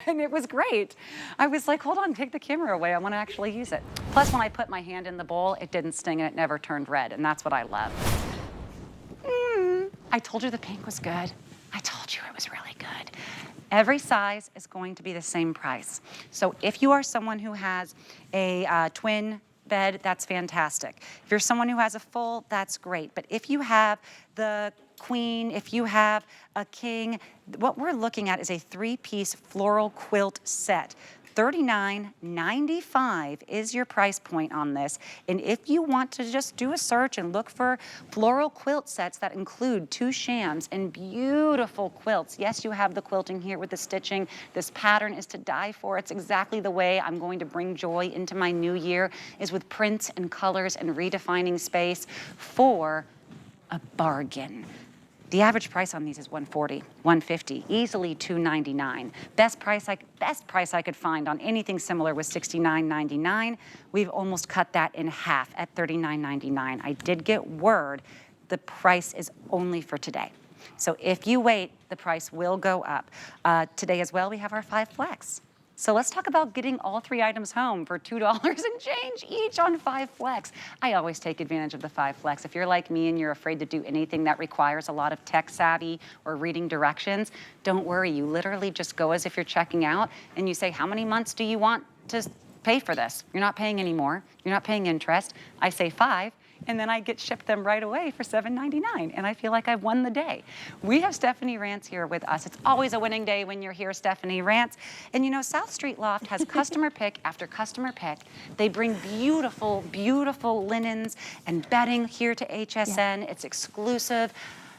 and it was great. I was like, hold on, take the camera away. I want to actually use it. Plus, when I put my hand in the bowl, it didn't sting and it never turned red, and that's what I love. I told you the pink was good. I told you it was really good. Every size is going to be the same price. So if you are someone who has a twin bed, that's fantastic. If you're someone who has a full, that's great. But if you have the queen, if you have a king, what we're looking at is a 3-piece floral quilt set. $39.95 is your price point on this. And if you want to just do a search and look for floral quilt sets that include 2 shams and beautiful quilts. Yes, you have the quilting here with the stitching. This pattern is to die for. It's exactly the way I'm going to bring joy into my new year, is with prints and colors and redefining space for a bargain. The average price on these is $140, $150, easily $299. Best price I could find on anything similar was $69.99. We've almost cut that in half at $39.99. I did get word the price is only for today. So if you wait, the price will go up. Today as well, we have our 5 flex. So let's talk about getting all 3 items home for $2 and change each on 5 flex. I always take advantage of the 5 flex. If you're like me and you're afraid to do anything that requires a lot of tech savvy or reading directions, don't worry. You literally just go as if you're checking out and you say, how many months do you want to pay for this? You're not paying any more. You're not paying interest. I say 5. And then I get shipped them right away for $7.99, and I feel like I've won the day. We have Stephanie Rance here with us. It's always a winning day when you're here, Stephanie Rance. And you know, South Street Loft has customer pick after customer pick. They bring beautiful, beautiful linens and bedding here to HSN. Yeah. It's exclusive.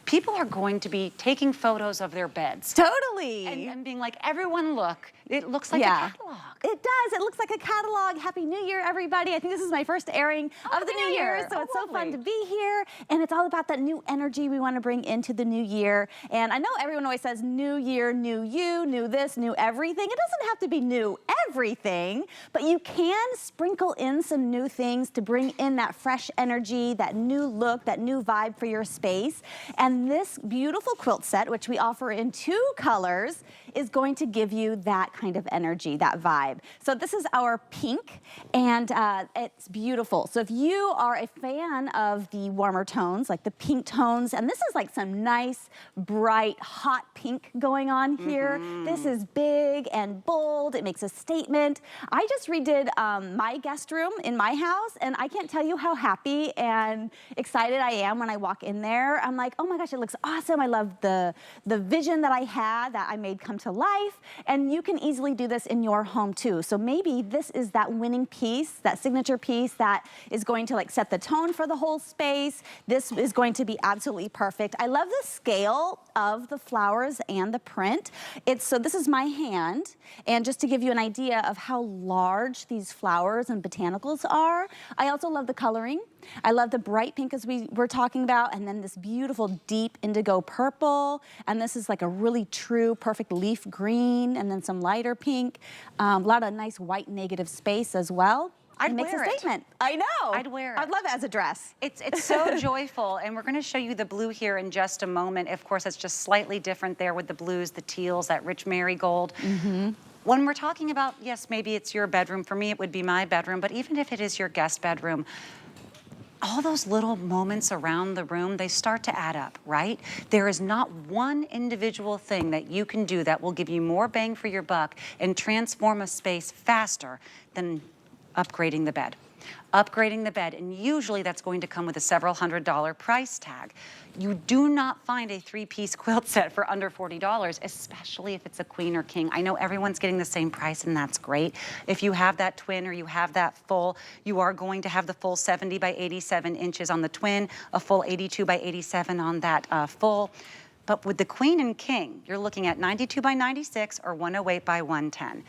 People are going to be taking photos of their beds. Totally. And being like, everyone look. It looks like a catalog. It does. It looks like a catalog. Happy New Year, everybody. I think this is my first airing of the new year, so it's so fun to be here. And it's all about that new energy we want to bring into the new year. And I know everyone always says new year, new you, new this, new everything. It doesn't have to be new everything, but you can sprinkle in some new things to bring in that fresh energy, that new look, that new vibe for your space. And this beautiful quilt set, which we offer in 2 colors, is going to give you that kind of energy, that vibe. So this is our pink, and it's beautiful. So if you are a fan of the warmer tones, like the pink tones, and this is like some nice, bright, hot pink going on here. This is big and bold. It makes a statement. I just redid my guest room in my house, and I can't tell you how happy and excited I am when I walk in there. I'm like, oh my gosh, it looks awesome. I love the vision that I had that I made come to life, and you can easily do this in your home too. So maybe this is that winning piece, that signature piece that is going to like set the tone for the whole space. This is going to be absolutely perfect. I love the scale of the flowers and the print. So this is my hand, and just to give you an idea of how large these flowers and botanicals are, I also love the coloring. I love the bright pink as we were talking about, and then this beautiful deep indigo purple, and this is like a really true perfect leaf green, and then some lighter pink, a lot of nice white negative space as well. I'd makes wear a statement. I know. I'd wear it. I'd love it as a dress. It's so joyful, and we're going to show you the blue here in just a moment. Of course, it's just slightly different there with the blues, the teals, that rich marigold. When we're talking about, yes, maybe it's your bedroom. For me, it would be my bedroom, but even if it is your guest bedroom, all those little moments around the room, they start to add up, right? There is not one individual thing that you can do that will give you more bang for your buck and transform a space faster than upgrading the bed. Upgrading the bed, and usually that's going to come with a several $100 price tag. You do not find a 3-piece quilt set for under $40, especially if it's a queen or king. I know everyone's getting the same price, and that's great. If you have that twin or you have that full, you are going to have the full 70 by 87 inches on the twin, a full 82 by 87 on that full. But with the queen and king, you're looking at 92 by 96 or 108 by 110.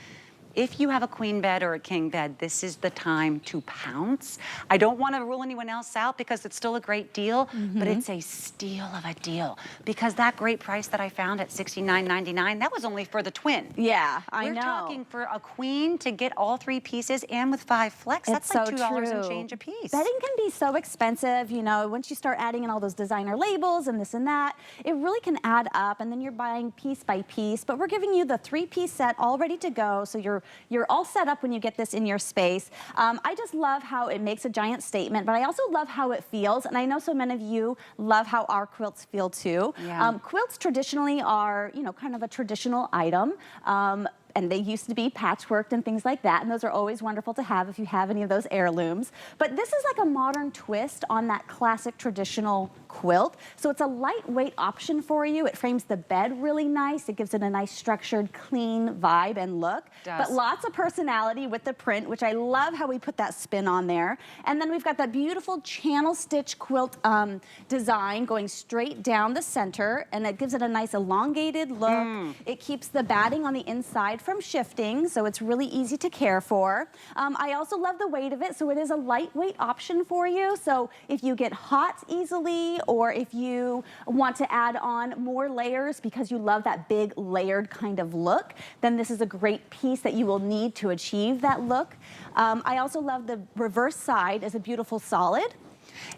if you have a queen bed or a king bed, this is the time to pounce. I don't want to rule anyone else out because it's still a great deal, but it's a steal of a deal because that great price that I found at $69.99, that was only for the twin. Yeah, I know. We're talking for a queen to get all 3 pieces and with 5 flex, that's like $2 and change a piece. Bedding can be so expensive, you know, once you start adding in all those designer labels and this and that, it really can add up, and then you're buying piece by piece, but we're giving you the 3-piece set all ready to go, so you're all set up when you get this in your space. I just love how it makes a giant statement, but I also love how it feels, and I know so many of you love how our quilts feel too. Yeah. Quilts traditionally are, you know, kind of a traditional item. And they used to be patchworked and things like that, and those are always wonderful to have if you have any of those heirlooms. But this is like a modern twist on that classic traditional quilt. So it's a lightweight option for you. It frames the bed really nice. It gives it a nice structured, clean vibe and look. But lots of personality with the print, which I love how we put that spin on there. And then we've got that beautiful channel stitch quilt design going straight down the center, and it gives it a nice elongated look. It keeps the batting on the inside from shifting, so it's really easy to care for. I also love the weight of it, so it is a lightweight option for you. So if you get hot easily, or if you want to add on more layers because you love that big layered kind of look, then this is a great piece that you will need to achieve that look. I also love the reverse side as a beautiful solid,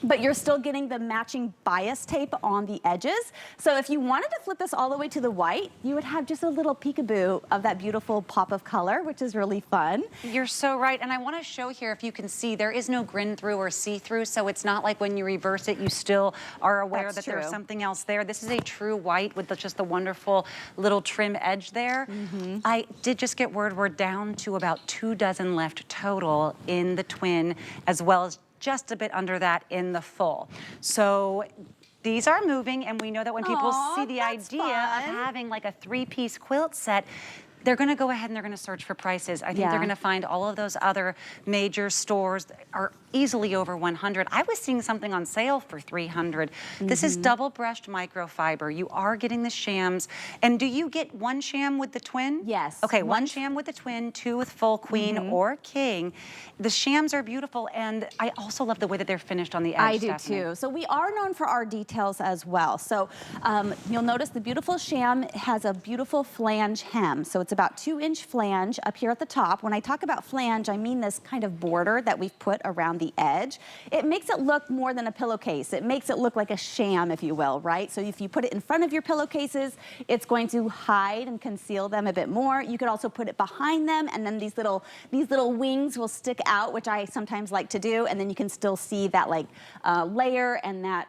but you're still getting the matching bias tape on the edges. So if you wanted to flip this all the way to the white, you would have just a little peekaboo of that beautiful pop of color, which is really fun. You're so right, and I want to show here, if you can see, there is no grin through or see-through, so it's not like when you reverse it, you still are aware that there's something else there. This is a true white with just the wonderful little trim edge there. I did just get word we're down to about 2 dozen left total in the twin, as well as just a bit under that in the full. So these are moving, and we know that when people see the idea of having like a 3-piece quilt set, they're going to go ahead and they're going to search for prices. I think they're going to find all of those other major stores that are easily over 100. I was seeing something on sale for 300. This is double brushed microfiber. You are getting the shams. And do you get 1 sham with the twin? Yes. Okay, 1 sham with the twin, 2 with full queen or king. The shams are beautiful, and I also love the way that they're finished on the edge. I do too. So we are known for our details as well. So you'll notice the beautiful sham has a beautiful flange hem. So it's about 2-inch flange up here at the top. When I talk about flange, I mean this kind of border that we've put around the edge. It makes it look more than a pillowcase. It makes it look like a sham, if you will, right? So if you put it in front of your pillowcases, it's going to hide and conceal them a bit more. You could also put it behind them, and then these little wings will stick out, which I sometimes like to do, and then you can still see that like layer and that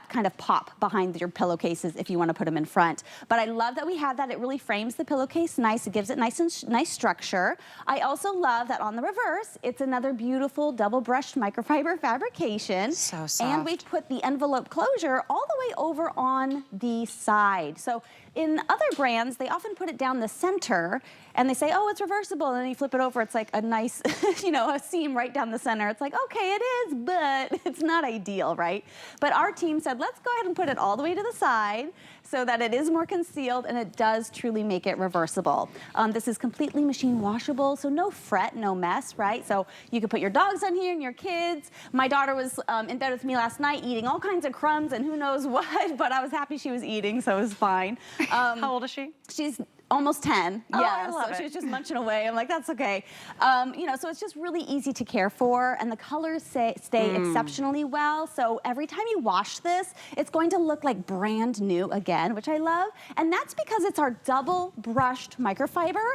kind of pop behind your pillowcases if you want to put them in front. But I love that we have that. It really frames the pillowcase nice. It gives it nice structure. I also love that on the reverse, it's another beautiful double brushed microfiber fabrication. So soft. And we've put the envelope closure all the way over on the side. So in other brands, they often put it down the center and they say, oh, it's reversible. And then you flip it over, it's like a nice, you know, a seam right down the center. It's like, okay, it is, but it's not ideal, right? But our team said, let's go ahead and put it all the way to the side so that it is more concealed and it does truly make it reversible. This is completely machine washable, so no fret, no mess, right? So you could put your dogs on here and your kids. My daughter was in bed with me last night eating all kinds of crumbs and who knows what, but I was happy she was eating, so it was fine. How old is she? She's almost 10. Oh, yeah, I love so it. she was just munching away. I'm like, that's okay. You know, so it's just really easy to care for, and the colors stay exceptionally well. So every time you wash this, it's going to look like brand new again, which I love. And that's because it's our double brushed microfiber,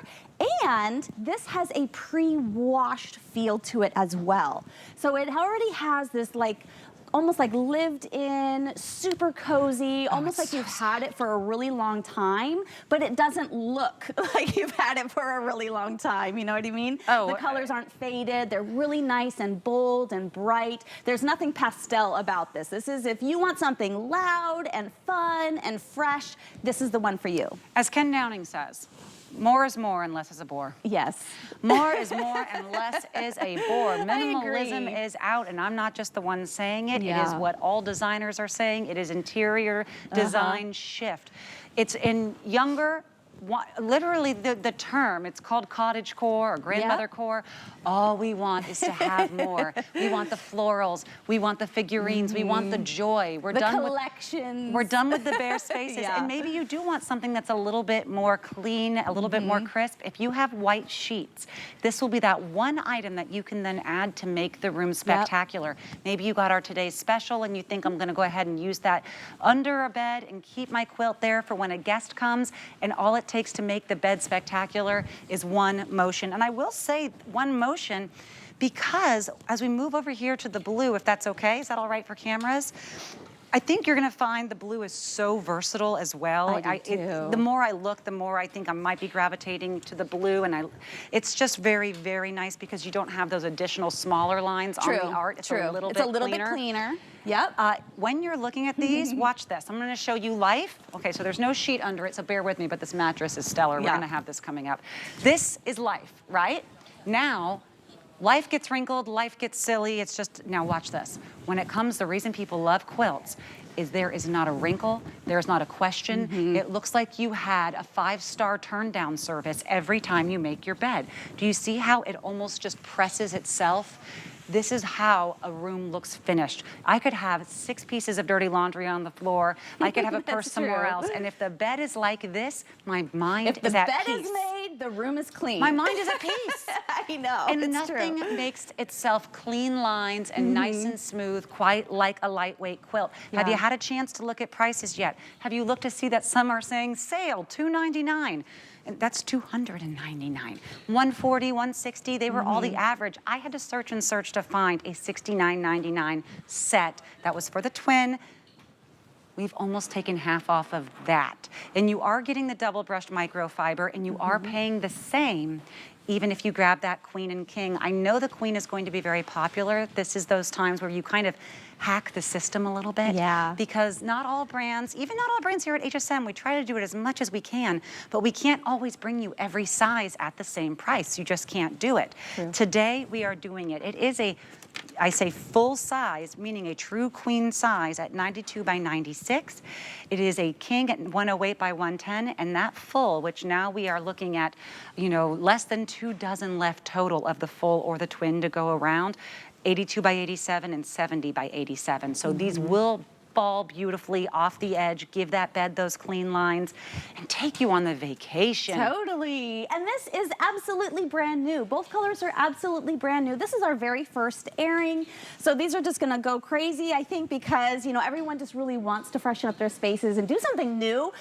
and this has a pre-washed feel to it as well. So it already has this like almost like lived in, super cozy, almost like you've had it for a really long time, but it doesn't look like you've had it for a really long time, you know what I mean? Oh, the colors aren't faded, they're really nice and bold and bright. There's nothing pastel about this. This is, if you want something loud and fun and fresh, this is the one for you. As Ken Downing says, more is more and less is a bore. Yes. More is more and less is a bore. Minimalism is out, and I'm not just the one saying it. Yeah. It is what all designers are saying. It is interior design shift. It's in younger literally the term, it's called cottage core or grandmother core. All we want is to have more. We want the florals, we want the figurines, we want the joy. We're done with the bare spaces. And maybe you do want something that's a little bit more clean, a little bit more crisp. If you have white sheets, this will be that one item that you can then add to make the room spectacular. Maybe you got our today's special and you think I'm gonna go ahead and use that under a bed and keep my quilt there for when a guest comes, and all it takes to make the bed spectacular is one motion. And I will say one motion because as we move over here to the blue, if that's okay, is that all right for cameras? I think you're gonna find the blue is so versatile as well. The more I look, the more I think I might be gravitating to the blue, and it's just very, very nice because you don't have those additional smaller lines on the art. It's a little bit cleaner. Yep. When you're looking at these, watch this. I'm gonna show you life. Okay, so there's no sheet under it, so bear with me, but this mattress is stellar. We're gonna have this coming up. This is life, right? Now, life gets wrinkled, life gets silly. It's just, now watch this. When it comes, the reason people love quilts is there is not a wrinkle, there's not a question. It looks like you had a 5-star turn down service every time you make your bed. Do you see how it almost just presses itself? This is how a room looks finished. I could have 6 pieces of dirty laundry on the floor. I could have a purse somewhere else. And if the bed is like this, my mind is at peace. If the bed is made, the room is clean. My mind is at peace. I know, and nothing makes itself clean lines and nice and smooth, quite like a lightweight quilt. Have you had a chance to look at prices yet? Have you looked to see that some are saying sale, $299? And that's $299. $140, $160, they were all the average. I had to search and search to find a $69.99 set that was for the twin. We've almost taken half off of that. And you are getting the double brushed microfiber, and you are paying the same even if you grab that queen and king. I know the queen is going to be very popular. This is those times where you kind of hack the system a little bit. Because not all brands, even not all brands here at HSM, we try to do it as much as we can, but we can't always bring you every size at the same price. You just can't do it. Today, we are doing it. It is I say full size, meaning a true queen size at 92 by 96. It is a king at 108 by 110, and that full, which now we are looking at, less than 2 dozen left total of the full or the twin to go around, 82 by 87 and 70 by 87. So these will fall beautifully off the edge, give that bed those clean lines, and take you on the vacation. Totally. And this is absolutely brand new. Both colors are absolutely brand new. This is our very first airing. So these are just gonna go crazy, I think, because, everyone just really wants to freshen up their spaces and do something new.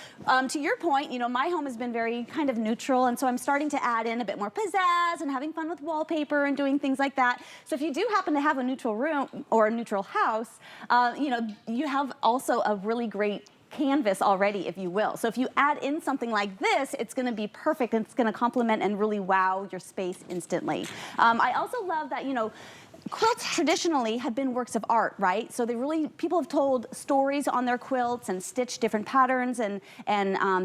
To your point, my home has been very kind of neutral, and so I'm starting to add in a bit more pizzazz and having fun with wallpaper and doing things like that. So if you do happen to have a neutral room or a neutral house, you have also a really great canvas already, if you will. So if you add in something like this, it's going to be perfect, and it's going to complement and really wow your space instantly. I also love that, quilts traditionally have been works of art, right? So people have told stories on their quilts and stitched different patterns and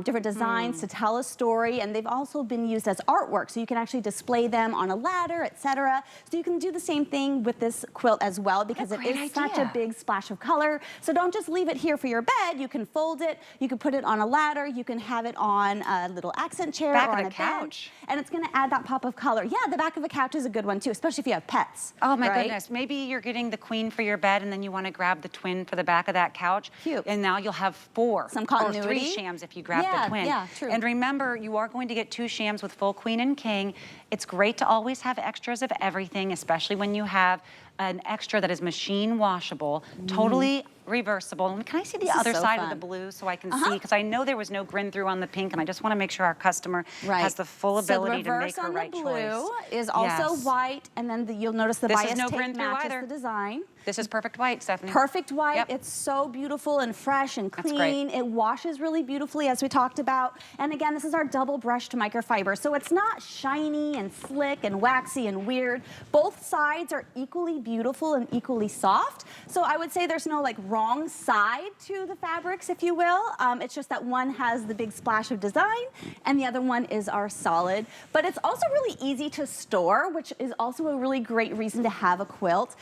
different designs to tell a story, and they've also been used as artwork, so you can actually display them on a ladder, etc. So you can do the same thing with this quilt as well, because it is such a big splash of color. So don't just leave it here for your bed. You can fold it, you can put it on a ladder, you can have it on a little accent chair or on a couch, and it's going to add that pop of color. Yeah, the back of a couch is a good one too, especially if you have pets. Oh my goodness. Maybe you're getting the queen for your bed and then you want to grab the twin for the back of that couch. Cute. And now you'll have 4 some continuity. Or 3 shams if you grab the twin. Yeah, true. And remember, you are going to get 2 shams with full queen and king. It's great to always have extras of everything, especially when you have an extra that is machine washable, totally reversible. And can I see the other side of the blue so I can see? Because I know there was no grin through on the pink, and I just want to make sure our customer has the full ability to make her right choice. So the reverse on the blue is also white, and then you'll notice the bias tape matches the design. This is perfect white, Stephanie. Perfect white. It's so beautiful and fresh and clean. It washes really beautifully, as we talked about. And again, this is our double brushed microfiber. So it's not shiny and slick and waxy and weird. Both sides are equally beautiful and equally soft. So I would say there's no wrong side to the fabrics, if you will. It's just that one has the big splash of design and the other one is our solid. But it's also really easy to store, which is also a really great reason to have a quilt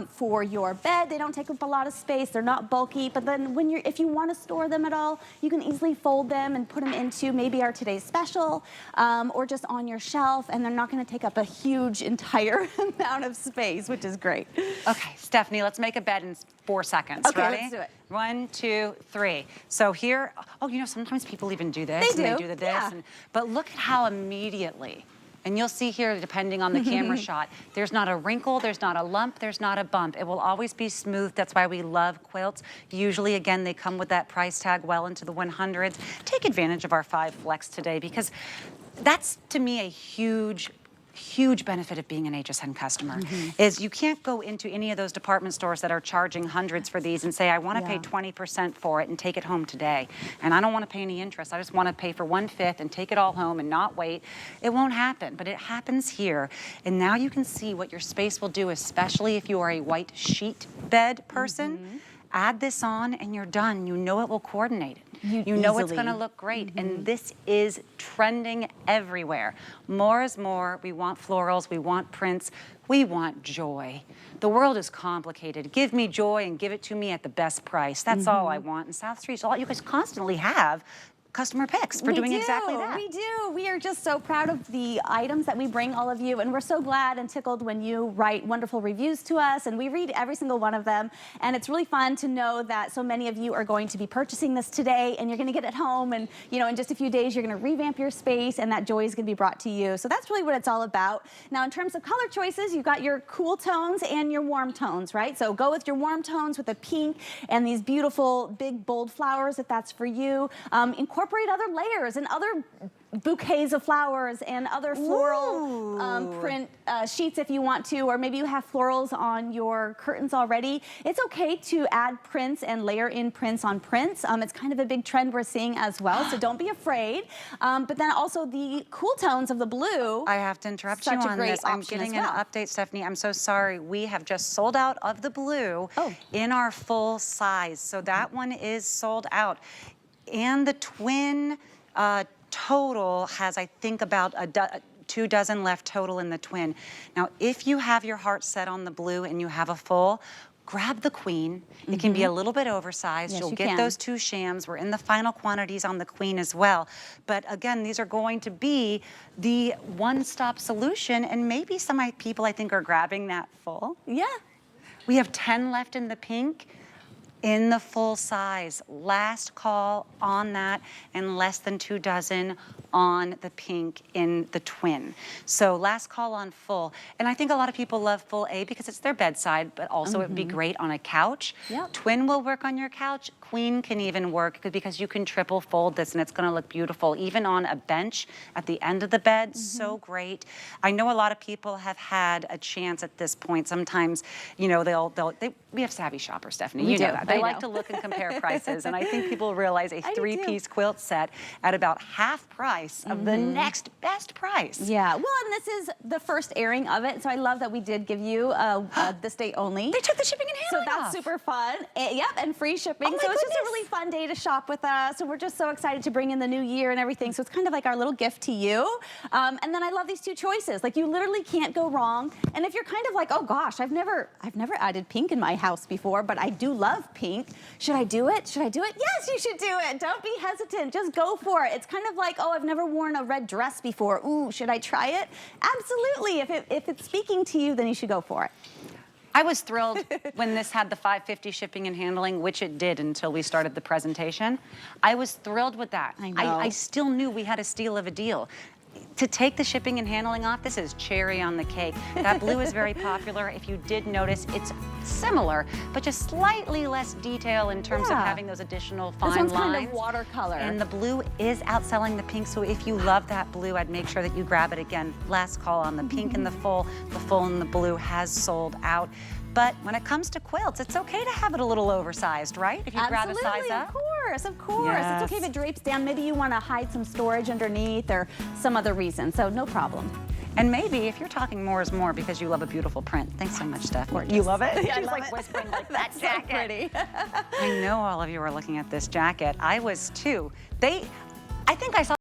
for your bed. They don't take up a lot of space. They're not bulky, but then if you want to store them at all, you can easily fold them and put them into maybe our today's special, or just on your shelf, and they're not going to take up a huge entire amount of space, which is great. Okay, Stephanie, let's make a bed in 4 seconds. Okay, Ready? let's do it. 1, 2, 3. So here, oh, you know, sometimes people even do this. They and do, they do this. yeah. But look at how immediately, and you'll see here, depending on the camera shot, there's not a wrinkle, there's not a lump, there's not a bump. It will always be smooth. That's why we love quilts. Usually, again, they come with that price tag well into the 100s. Take advantage of our 5 Flex today, because that's, to me, a huge benefit of being an HSN customer is you can't go into any of those department stores that are charging hundreds for these and say, I want to pay 20% for it and take it home today. And I don't want to pay any interest. I just want to pay for 1/5 and take it all home and not wait. It won't happen, but it happens here. And now you can see what your space will do, especially if you are a white sheet bed person. Add this on and you're done. You know it will coordinate it. You know it's going to look great. And this is trending everywhere. More is more. We want florals. We want prints. We want joy. The world is complicated. Give me joy and give it to me at the best price. That's all I want. And South Street's all you guys constantly have customer picks for doing exactly that. We do. We are just so proud of the items that we bring all of you, and we're so glad and tickled when you write wonderful reviews to us, and we read every single one of them. And it's really fun to know that so many of you are going to be purchasing this today, and you're going to get it home, and you know, in just a few days, you're going to revamp your space, and that joy is going to be brought to you. So that's really what it's all about. Now, in terms of color choices, you've got your cool tones and your warm tones, right? So go with your warm tones with the pink and these beautiful, big, bold flowers if that's for you. Incorporate other layers and other bouquets of flowers and other floral print sheets if you want to, or maybe you have florals on your curtains already. It's okay to add prints and layer in prints on prints. It's kind of a big trend we're seeing as well, so don't be afraid. But then also the cool tones of the blue. I have to interrupt you on this. I'm getting an update, Stephanie. I'm so sorry. We have just sold out of the blue in our full size. So that one is sold out. And the twin total has, I think, about 2 dozen left total in the twin. Now, if you have your heart set on the blue and you have a full, grab the queen. It can be a little bit oversized. Yes, You'll you get can. those 2 shams. We're in the final quantities on the queen as well. But again, these are going to be the one-stop solution, and maybe some people, I think, are grabbing that full. Yeah. We have 10 left in the pink. In the full size. Last call on that, and less than 2 dozen on the pink in the twin. So last call on full. And I think a lot of people love full A because it's their bedside, but also it would be great on a couch. Twin will work on your couch. Queen can even work because you can triple fold this and it's gonna look beautiful. Even on a bench at the end of the bed, so great. I know a lot of people have had a chance at this point. Sometimes, you know, we have savvy shoppers, Stephanie, you know that. They like to look and compare prices, and I think people realize a 3-piece quilt set at about half price of the next best price. Yeah, well, and this is the first airing of it, so I love that we did give you this day only. They took the shipping and handling off. So that's super fun. Yep, and free shipping. So it's just a really fun day to shop with us, and we're just so excited to bring in the new year and everything, so it's kind of like our little gift to you. And then I love these 2 choices. Like, you literally can't go wrong, and if you're kind of like, oh gosh, I've never added pink in my house before, but I do love pink. Should I do it? Should I do it? Yes, you should do it. Don't be hesitant. Just go for it. It's kind of like, oh, I've never worn a red dress before. Ooh, should I try it? Absolutely. If it's speaking to you, then you should go for it. I was thrilled when this had the $5.50 shipping and handling, which it did until we started the presentation. I was thrilled with that. I know. I still knew we had a steal of a deal. To take the shipping and handling off, this is cherry on the cake. That blue is very popular. If you did notice, it's similar, but just slightly less detail in terms of having those additional fine lines. This one's kind of watercolor. And the blue is outselling the pink, so if you love that blue, I'd make sure that you grab it again. Last call on the pink and the full and the blue has sold out. But when it comes to quilts, it's okay to have it a little oversized, right? If you grab a size up. Of course. Yes. It's okay if it drapes down. Maybe you want to hide some storage underneath or some other reason, so no problem. And maybe if you're talking more is more because you love a beautiful print. Thanks so much, Steph. You love it? Yeah, She's like whispering like that jacket. So pretty. I know all of you are looking at this jacket. I was too. I think I saw